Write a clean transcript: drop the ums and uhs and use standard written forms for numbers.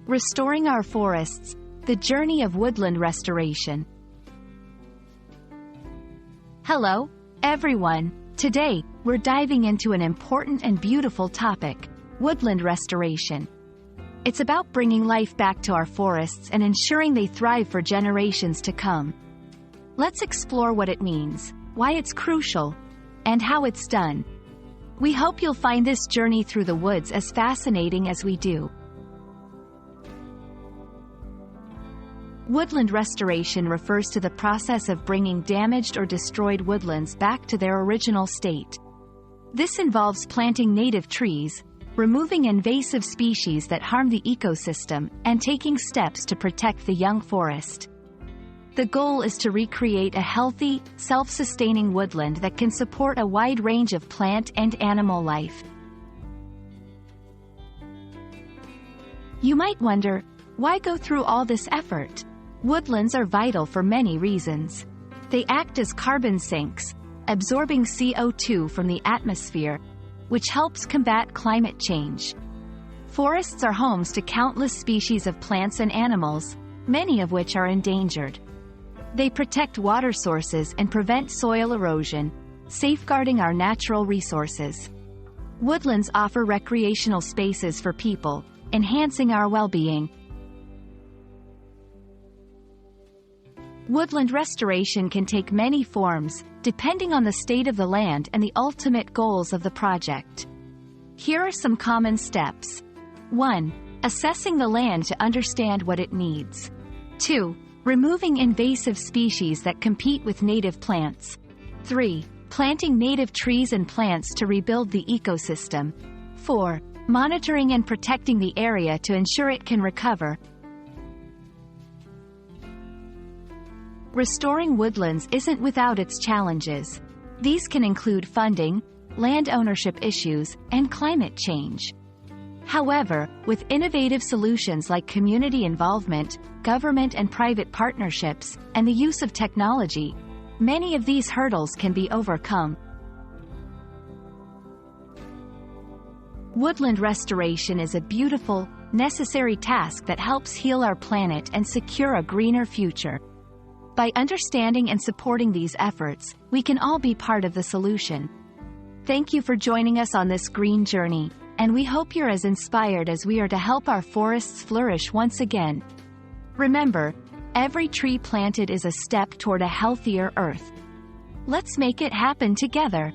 Restoring our forests, the journey of woodland restoration. Hello, everyone. Today, we're diving into an important and beautiful topic, woodland restoration. It's about bringing life back to our forests and ensuring they thrive for generations to come. Let's explore what it means, why it's crucial, and how it's done. We hope you'll find this journey through the woods as fascinating as we do. Woodland restoration refers to the process of bringing damaged or destroyed woodlands back to their original state. This involves planting native trees, removing invasive species that harm the ecosystem, and taking steps to protect the young forest. The goal is to recreate a healthy, self-sustaining woodland that can support a wide range of plant and animal life. You might wonder, why go through all this effort? Woodlands are vital for many reasons. They act as carbon sinks, absorbing CO2 from the atmosphere, which helps combat climate change. Forests are homes to countless species of plants and animals, many of which are endangered. They protect water sources and prevent soil erosion, safeguarding our natural resources. Woodlands offer recreational spaces for people, enhancing our well-being. Woodland restoration can take many forms, depending on the state of the land and the ultimate goals of the project. Here are some common steps. 1. Assessing the land to understand what it needs. 2. Removing invasive species that compete with native plants. 3. Planting native trees and plants to rebuild the ecosystem. 4. Monitoring and protecting the area to ensure it can recover. Restoring woodlands isn't without its challenges. These can include funding, land ownership issues, and climate change. However, with innovative solutions like community involvement, government and private partnerships, and the use of technology, many of these hurdles can be overcome. Woodland restoration is a beautiful, necessary task that helps heal our planet and secure a greener future. By understanding and supporting these efforts, we can all be part of the solution. Thank you for joining us on this green journey, and we hope you're as inspired as we are to help our forests flourish once again. Remember, every tree planted is a step toward a healthier earth. Let's make it happen together.